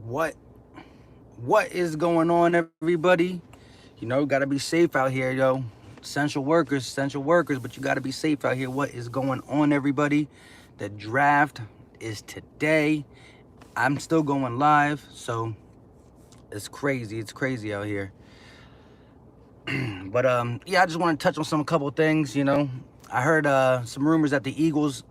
What is going on, everybody? Gotta be safe out here, yo. Essential workers, but you gotta be safe out here. What is going on, everybody? The draft is today. I'm still going live, so it's crazy. It's crazy out here. But yeah, I just want to touch on a couple things. I heard some rumors that the Eagles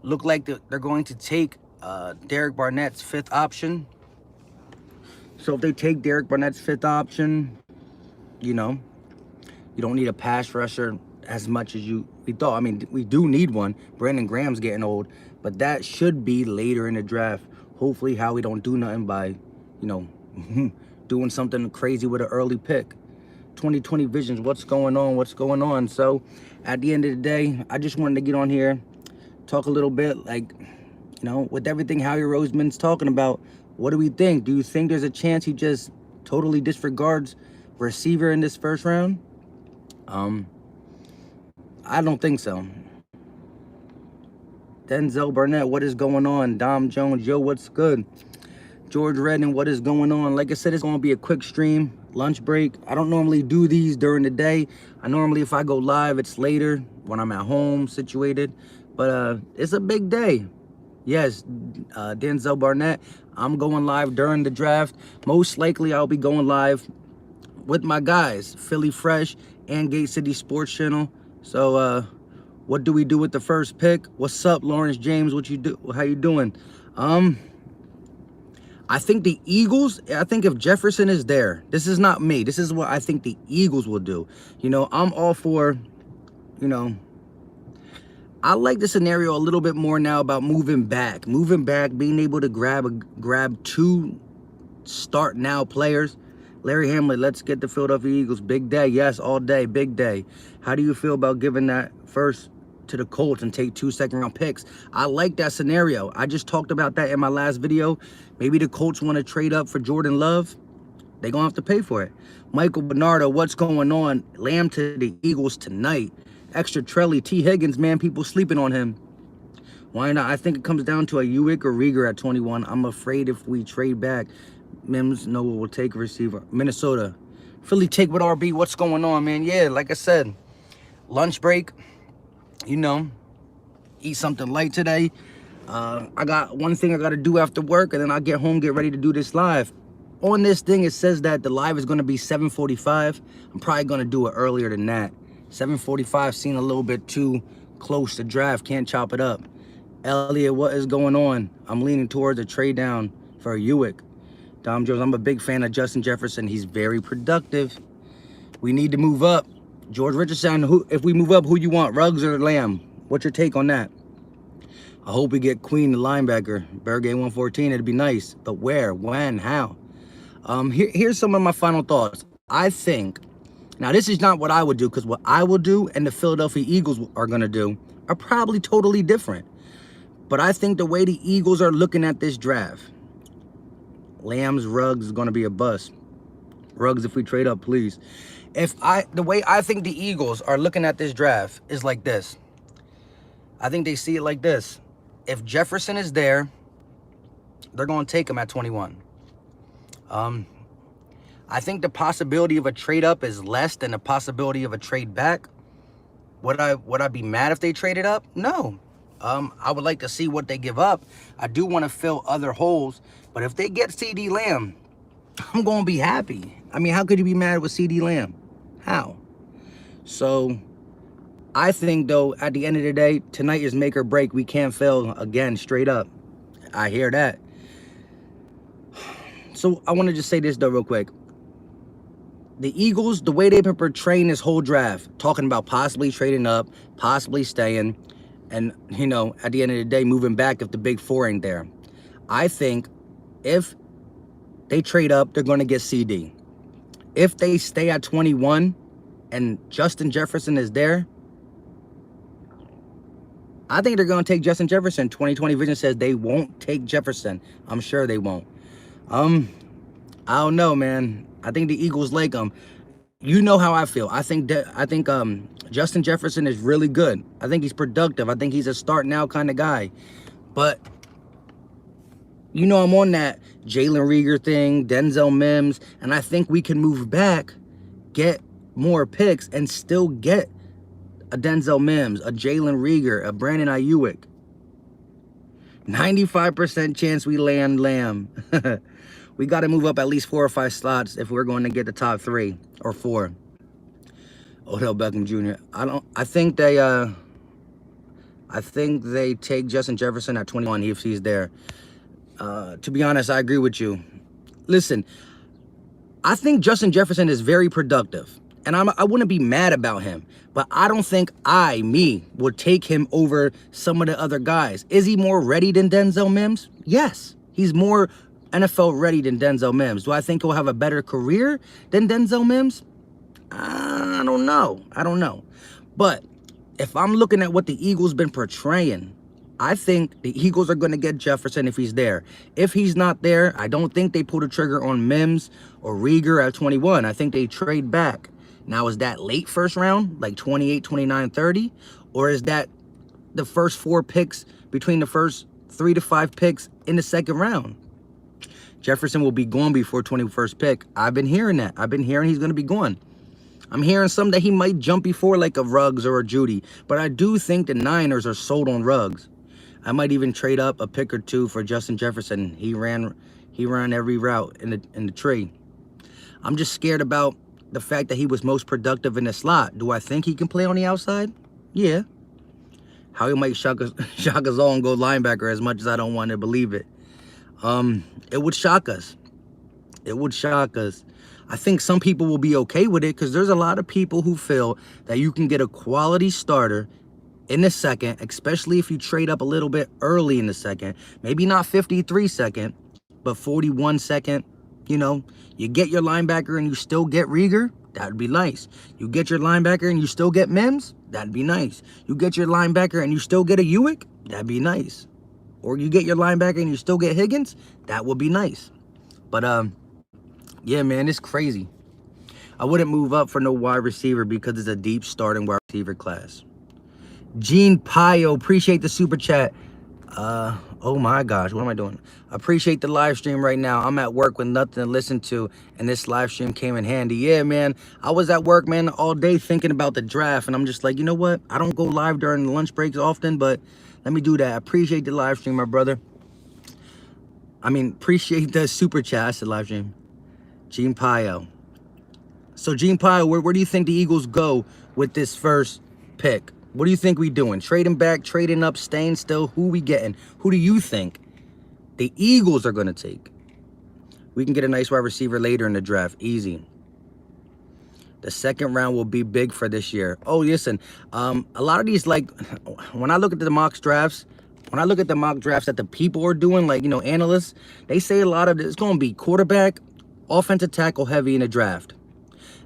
look like they're going to take Derek Barnett's fifth option. So if they take Derek Barnett's fifth option, you don't need a pass rusher as much as we thought. I mean, we do need one. Brandon Graham's getting old, but that should be later in the draft. Hopefully, Howie don't do nothing by, doing something crazy with an early pick. 2020 visions, what's going on? So at the end of the day, I just wanted to get on here, talk a little bit, with everything Howie Roseman's talking about. What do we think? Do you think there's a chance he just totally disregards receiver in this first round? I don't think so. Denzel Burnett, what is going on? Dom Jones, yo, what's good? George Redden, what is going on? Like I said, it's going to be a quick stream, lunch break. I don't normally do these during the day. If I go live, it's later when I'm at home situated. But it's a big day. Yes, Denzel Barnett, I'm going live during the draft. Most likely, I'll be going live with my guys, Philly Fresh and Gate City Sports Channel. So, what do we do with the first pick? What's up, Lawrence James? What you do? How you doing? I think the Eagles, if Jefferson is there, this is not me. This is what I think the Eagles will do. I'm all for, I like the scenario a little bit more now about moving back, being able to grab two start now players. Larry Hamlin, let's get the Philadelphia Eagles. Big day. Yes, all day. Big day. How do you feel about giving that first to the Colts and take 2 second-round picks? I like that scenario. I just talked about that in my last video. Maybe the Colts want to trade up for Jordan Love. They're going to have to pay for it. Michael Bernardo, what's going on? Lamb to the Eagles tonight. Extra Trelly. T. Higgins, man, people sleeping on him. Why not? I think it comes down to a Uwick or Rieger at 21. I'm afraid if we trade back, Mims, no one will take a receiver. Minnesota. Philly take with RB. What's going on, man? Yeah, like I said, lunch break. Eat something light today. I got one thing I got to do after work, and then I'll get home, get ready to do this live. On this thing, it says that the live is going to be 7:45. I'm probably going to do it earlier than that. 7:45 seemed a little bit too close to draft. Can't chop it up. Elliot, what is going on? I'm leaning towards a trade down for a Uwick. Dom Jones, I'm a big fan of Justin Jefferson. He's very productive. We need to move up. George Richardson, if we move up, who you want, Ruggs or Lamb? What's your take on that? I hope we get Queen, the linebacker. Bergay 114, it'd be nice. But where, when, how? Here's some of my final thoughts. I think, now this is not what I would do, because what I will do and the Philadelphia Eagles are going to do are probably totally different. But I think the way the Eagles are looking at this draft, Lamb's Ruggs is going to be a bust. Ruggs, if we trade up, please. The way I think the Eagles are looking at this draft is like this. I think they see it like this. If Jefferson is there, they're going to take him at 21. I think the possibility of a trade up is less than the possibility of a trade back. Would I be mad if they traded up? No. I would like to see what they give up. I do want to fill other holes, but if they get CD Lamb, I'm going to be happy. I mean, how could you be mad with CD Lamb? How? So I think, though, at the end of the day, tonight is make or break. We can't fail again, straight up. I hear that. So I want to just say this, though, real quick. The Eagles, the way they've been portraying this whole draft, talking about possibly trading up, possibly staying, and, at the end of the day, moving back if the big four ain't there. I think if they trade up, they're going to get CD. If they stay at 21 and Justin Jefferson is there, I think they're going to take Justin Jefferson. 2020 vision says they won't take Jefferson. I'm sure they won't. I don't know, man. I think the Eagles like him. You know how I feel. I think Justin Jefferson is really good. I think he's productive. I think he's a start now kind of guy. But You know, I'm on that Jalen Rieger thing, Denzel Mims, and I think we can move back, get more picks, and still get a Denzel Mims, a Jalen Rieger, a Brandon Ayuk. 95% chance we land Lamb. We got to move up at least 4 or 5 slots if we're going to get the top 3 or 4. Odell Beckham Jr. I think they take Justin Jefferson at 21 if he's there. To be honest, I agree with you. Listen, I think Justin Jefferson is very productive, and I wouldn't be mad about him, but I don't think would take him over some of the other guys. Is he more ready than Denzel Mims? Yes, he's more NFL ready than Denzel Mims. Do I think he'll have a better career than Denzel Mims? I don't know. But if I'm looking at what the Eagles been portraying, I think the Eagles are going to get Jefferson if he's there. If he's not there, I don't think they pull the trigger on Mims or Rieger at 21. I think they trade back. Now, is that late first round, like 28, 29, 30? Or is that the first 4 picks between the first 3 to 5 picks in the second round? Jefferson will be gone before 21st pick. I've been hearing that. I've been hearing he's going to be gone. I'm hearing some that he might jump before like a Ruggs or a Judy. But I do think the Niners are sold on Ruggs. I might even trade up a pick or 2 for Justin Jefferson. He ran every route in the tree. I'm just scared about the fact that he was most productive in the slot. Do I think he can play on the outside? Yeah. How he might shock us all and go linebacker, as much as I don't want to believe it. It would shock us. It would shock us. I think some people will be okay with it because there's a lot of people who feel that you can get a quality starter in the second, especially if you trade up a little bit early in the second. Maybe not 53 second, but 41 second. You know, you get your linebacker and you still get Rieger. That'd be nice. You get your linebacker and you still get Mims. That'd be nice. You get your linebacker and you still get a Ayuk. That'd be nice. Or you get your linebacker and you still get Higgins. That would be nice. But yeah, man, it's crazy. I wouldn't move up for no wide receiver because it's a deep starting wide receiver class. Gene Pio, appreciate the super chat. Oh my gosh, what am I doing? Appreciate the live stream right now. I'm at work with nothing to listen to, and this live stream came in handy. Yeah, man, I was at work, man, all day thinking about the draft, and I'm just like, you know what? I don't go live during the lunch breaks often, but let me do that. I appreciate the live stream, my brother. I mean, appreciate the super chat. I said live stream. Gene Pio. So, Gene Pio, where do you think the Eagles go with this first pick? What do you think we doing? Trading back, trading up, staying still? Who we getting? Who do you think the Eagles are going to take? We can get a nice wide receiver later in the draft. Easy. The second round will be big for this year. Oh, listen, a lot of these, like, when I look at the mock drafts, that the people are doing, like, you know, analysts, they say a lot of it's going to be quarterback, offensive tackle heavy in the draft.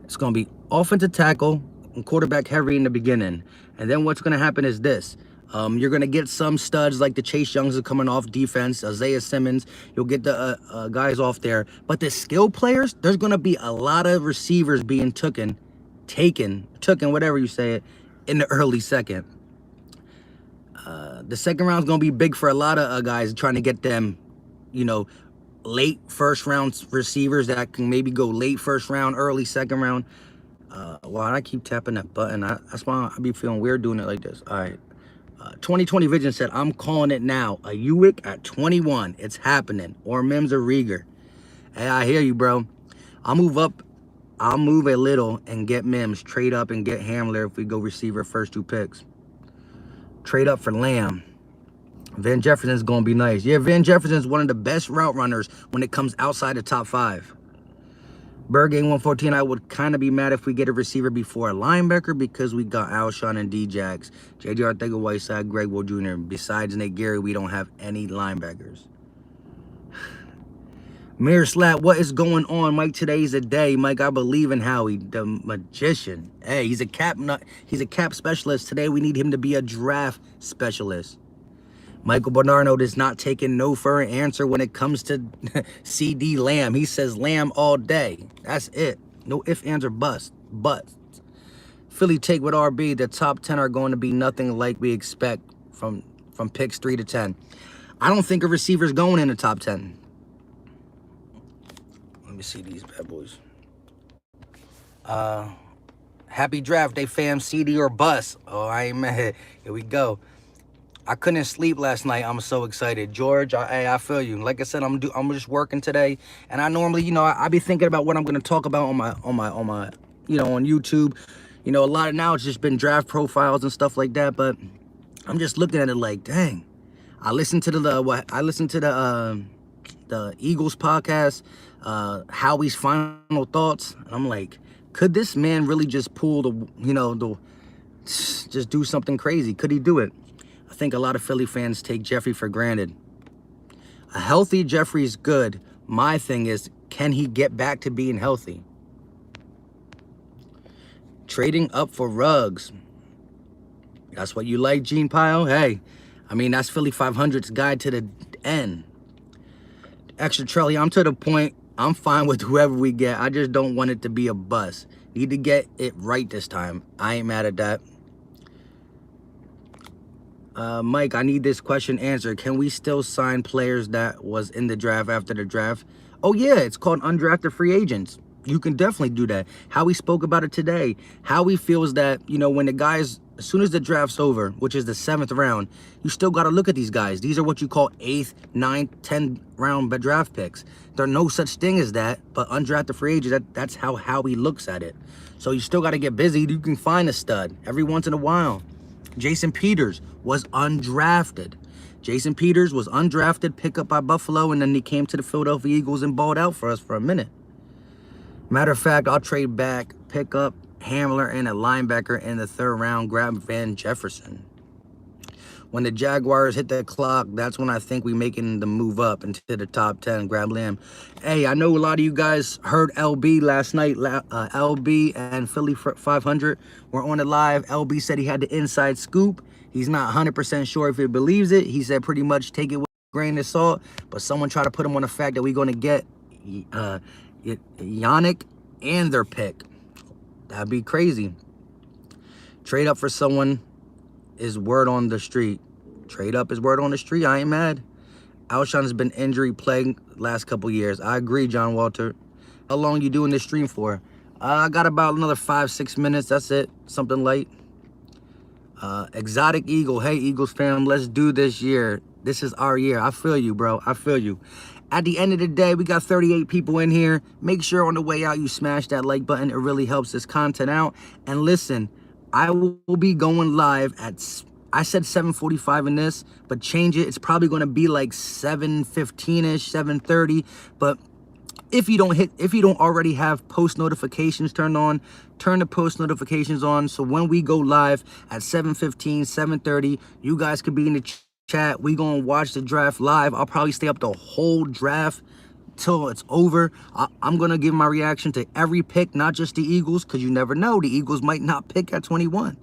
It's going to be offensive tackle and quarterback heavy in the beginning. And then what's going to happen is this. You're going to get some studs like the Chase Youngs are coming off defense, Isaiah Simmons. You'll get the guys off there. But the skill players, there's going to be a lot of receivers being taken, whatever you say it, in the early second. The second round is going to be big for a lot of guys trying to get them, you know, late first round receivers that can maybe go late first round, early second round. Why I keep tapping that button? That's why I be feeling weird doing it like this. All right. 2020 Vision said, I'm calling it now. A Ayuk at 21. It's happening. Or Mims or Rieger. Hey, I hear you, bro. I'll move up. I'll move a little and get Mims. Trade up and get Hamler if we go receiver first 2 picks. Trade up for Lamb. Van Jefferson's going to be nice. Yeah, Van Jefferson's one of the best route runners when it comes outside the top 5. Berg 114, I would kind of be mad if we get a receiver before a linebacker because we got Alshon and D-Jax, J.J. Arcega-Whiteside, Greg Will Jr. Besides Nate Gary, we don't have any linebackers. Mirror Slap, what is going on, Mike? Today's a day. Mike, I believe in Howie, the magician. Hey, he's a cap specialist. Today we need him to be a draft specialist. Michael Bernardo is not taking no for an answer when it comes to CD Lamb. He says Lamb all day. That's it. No ifs, ands, or buts. But Philly take with RB. The top 10 are going to be nothing like we expect from picks 3 to 10. I don't think a receiver's going in the top 10. Let me see these bad boys. Happy draft day, fam. CD or bust. Oh, I ain't mad. Here we go. I couldn't sleep last night. I'm so excited, George. I feel you. Like I said, I'm just working today, and I normally, you know, I be thinking about what I'm gonna talk about on my, you know, on YouTube. You know, a lot of now it's just been draft profiles and stuff like that. But I'm just looking at it like, dang. I listened to the Eagles podcast, Howie's final thoughts. And I'm like, could this man really just pull just do something crazy? Could he do it? I think a lot of Philly fans take Jeffrey for granted. A healthy Jeffrey's good. My thing is, can he get back to being healthy? Trading up for Ruggs. That's what you like, Gene Pyle? Hey, I mean, that's Philly 500's guide to the end. Extra Trelly, I'm to the point, I'm fine with whoever we get. I just don't want it to be a bust. Need to get it right this time. I ain't mad at that. Mike, I need this question answered. Can we still sign players that was in the draft after the draft? Oh, yeah, it's called undrafted free agents. You can definitely do that. Howie spoke about it today. Howie feels that, you know, when the guys, as soon as the draft's over, which is the 7th round, you still got to look at these guys. These are what you call 8th, 9th, 10th round draft picks. There's no such thing as that, but undrafted free agents, that's how Howie looks at it. So you still got to get busy. You can find a stud every once in a while. Jason Peters was undrafted. Jason Peters was undrafted, picked up by Buffalo, and then he came to the Philadelphia Eagles and balled out for us for a minute. Matter of fact, I'll trade back, pick up Hamler and a linebacker in the 3rd round, grab Van Jefferson. When the Jaguars hit the clock, that's when I think we making the move up into the top 10, grab Lamb. Hey, I know a lot of you guys heard LB last night. LB and Philly 500 were on it live. LB said he had the inside scoop. He's not 100% sure if he believes it. He said pretty much take it with a grain of salt, but someone tried to put him on the fact that we're going to get Yannick and their pick. That'd be crazy. Trade up for someone is word on the street. Trade up is word on the street. I ain't mad. Alshon has been injury plagued last couple years. I agree, John Walter. How long you doing this stream for? I got about another 5-6 minutes. That's it. Something light. Exotic Eagle. Hey, Eagles fam, let's do this year. This is our year. I feel you, bro. I feel you. At the end of the day, we got 38 people in here. Make sure on the way out you smash that like button. It really helps this content out. And listen, I will be going live at, I said 7:45 in this, but change it. It's probably going to be like 7:15ish, 7:30. But if you don't already have post notifications turned on, turn the post notifications on. So when we go live at 7:15, 7:30, you guys could be in the chat. We gonna watch the draft live. I'll probably stay up the whole draft till it's over. I'm gonna give my reaction to every pick, not just the Eagles, because you never know. The Eagles might not pick at 21.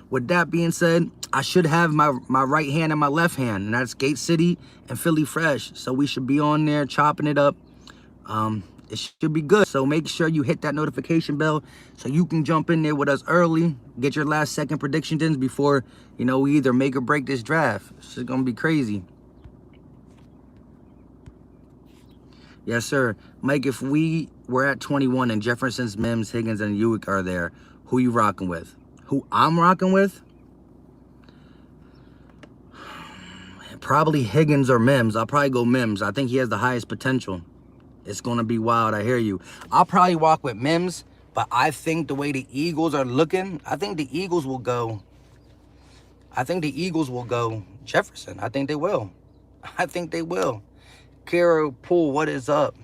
With that being said, I should have my right hand and my left hand, and that's Gate City and Philly Fresh. So we should be on there chopping it up. It should be good. So make sure you hit that notification bell so you can jump in there with us early, get your last second predictions in before, you know, we either make or break this draft. It's just gonna be crazy. Yes, sir. Mike, if we were at 21 and Jefferson's, Mims, Higgins, and Uwick are there, who you rocking with? Who I'm rocking with? Probably Higgins or Mims. I'll probably go Mims. I think he has the highest potential. It's going to be wild. I hear you. I'll probably walk with Mims, but I think the way the Eagles are looking, I think the Eagles will go Jefferson. I think they will. Kara Poole, what is up?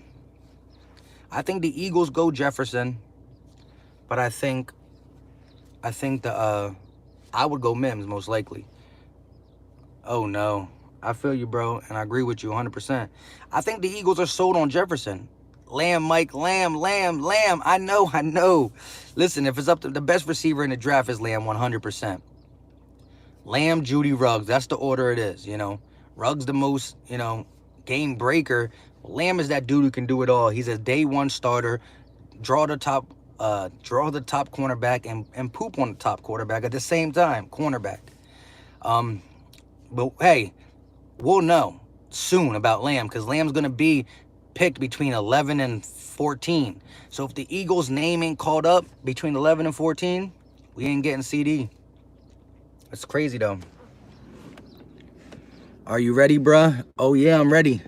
I think the Eagles go Jefferson, but I think I would go Mims most likely. Oh no. I feel you, bro, and I agree with you 100%. I think the Eagles are sold on Jefferson. Lamb, Mike, Lamb. I know. Listen, if it's up to the best receiver in the draft is Lamb 100%. Lamb, Judy, Ruggs. That's the order it is, you know. Ruggs the most, you know, game breaker. Lamb is that dude who can do it all. He's a day one starter. Draw the top cornerback and poop on the top quarterback at the same time. Cornerback. But hey, we'll know. soon about Lamb, because Lamb's going to be picked between 11 and 14. So if the Eagles' name ain't called up between 11 and 14, we ain't getting CD. That's crazy, though. Are you ready, bruh? Oh, yeah, I'm ready.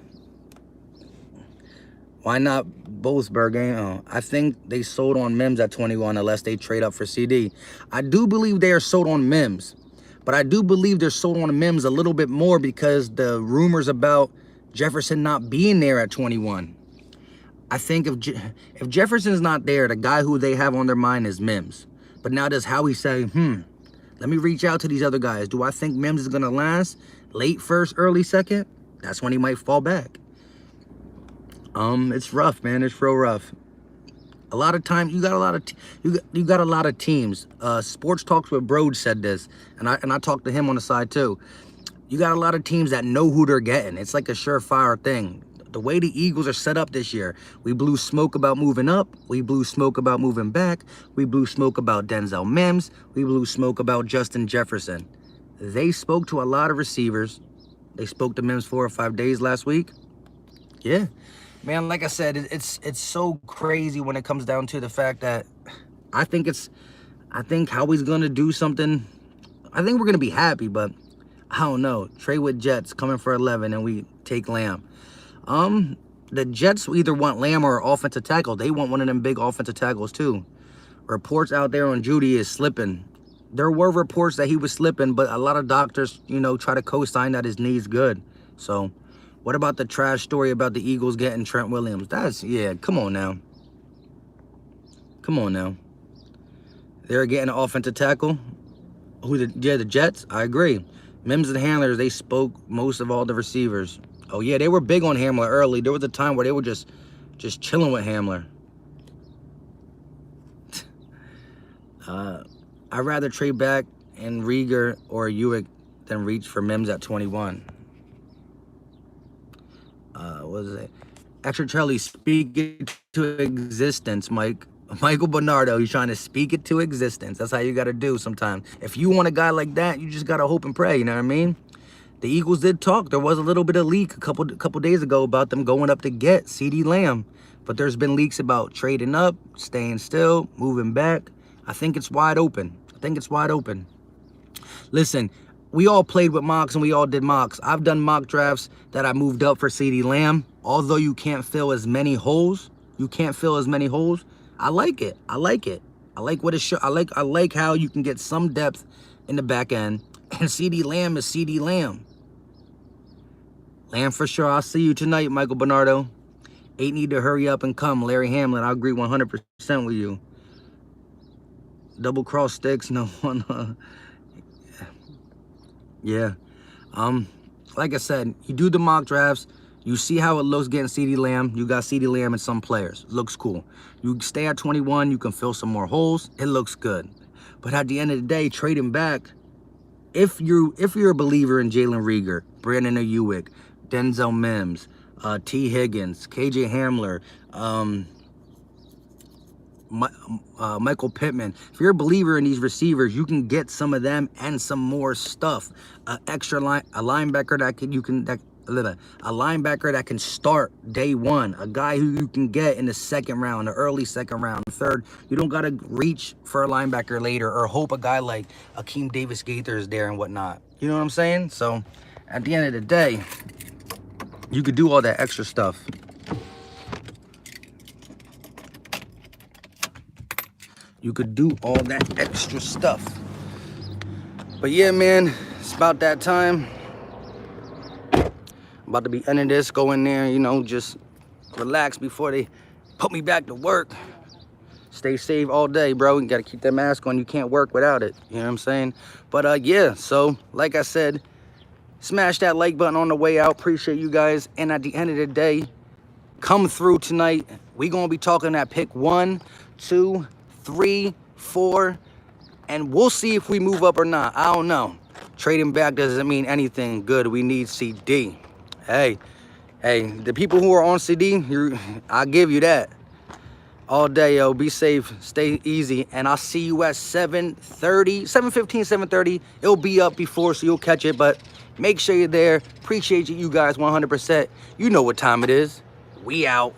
Why not both, Bergame? Oh, I think they sold on Mims at 21 unless they trade up for CD. I do believe they are sold on Mims, but I do believe they're sold on Mims a little bit more because the rumors about Jefferson not being there at 21. I think if Jefferson's not there, the guy who they have on their mind is Mims. But now does Howie say, let me reach out to these other guys. Do I think Mims is going to last late first, early second? That's when he might fall back. It's rough, man. It's real rough. A lot of times you got a lot of teams. Sports Talks with Broad said this, and I talked to him on the side too. You got a lot of teams that know who they're getting. It's like a surefire thing. The way the Eagles are set up this year, we blew smoke about moving up. We blew smoke about moving back. We blew smoke about Denzel Mims. We blew smoke about Justin Jefferson. They spoke to a lot of receivers. They spoke to Mims 4 or 5 days last week. Yeah. Man, like I said, it's so crazy when it comes down to the fact that I think Howie's going to do something. I think we're going to be happy, but I don't know. Trade with Jets coming for 11 and we take Lamb. The Jets either want Lamb or offensive tackle. They want one of them big offensive tackles too. Reports out there on Judy is slipping. There were reports that he was slipping, but a lot of doctors, try to co-sign that his knee's good. So what about the trash story about the Eagles getting Trent Williams? Yeah, come on now. Come on now. They're getting an offensive tackle. The Jets? I agree. Mims and Handlers, they spoke most of all the receivers. Oh, yeah, they were big on Hamler early. There was a time where they were just chilling with Hamler. I'd rather trade back in Rieger or Ewick than reach for Mims at 21. What is it? Extra Charlie, speak it to existence, Mike. Michael Bernardo, he's trying to speak it to existence. That's how you got to do sometimes. If you want a guy like that, you just got to hope and pray, you know what I mean? The Eagles did talk. There was a little bit of leak a couple days ago about them going up to get CeeDee Lamb. But there's been leaks about trading up, staying still, moving back. I think it's wide open. Listen, we all played with mocks and we all did mocks. I've done mock drafts that I moved up for CeeDee Lamb. Although you can't fill as many holes, I like it. I like what it shows. I like how you can get some depth in the back end. And CeeDee Lamb is CeeDee Lamb. Lamb for sure. I'll see you tonight, Michael Bernardo. 8 need to hurry up and come. Larry Hamlin, I agree 100% with you. Double cross sticks, no one. Yeah. Like I said, you do the mock drafts. You see how it looks getting CeeDee Lamb. You got CeeDee Lamb and some players. Looks cool. You stay at 21. You can fill some more holes. It looks good. But at the end of the day, trading back, if you're a believer in Jalen Rieger, Brandon Ayuk, Denzel Mims, T. Higgins, KJ Hamler, Michael Pittman, if you're a believer in these receivers, you can get some of them and some more stuff. A linebacker that can start day one, a guy who you can get in the second round, the early second round, third. You don't got to reach for a linebacker later or hope a guy like Akeem Davis-Gaither is there and whatnot. You know what I'm saying? So at the end of the day, you could do all that extra stuff. But yeah, man, it's about that time. I'm about to be ending this, go in there, just relax before they put me back to work. Stay safe all day, bro. You gotta keep that mask on. You can't work without it. You know what I'm saying? But yeah, so like I said, smash that like button on the way out. Appreciate you guys. And at the end of the day, come through tonight. We gonna be talking that pick 1, 2, 3, 4, and we'll see if we move up or not. I don't know. Trading back doesn't mean anything good. We need CD. Hey, the people who are on CD, I'll give you that. All day, yo. Be safe. Stay easy. And I'll see you at 7:30, 7:15, 7:30. It'll be up before, so you'll catch it. But Make sure you're there. Appreciate you guys 100%. You know what time it is. We out.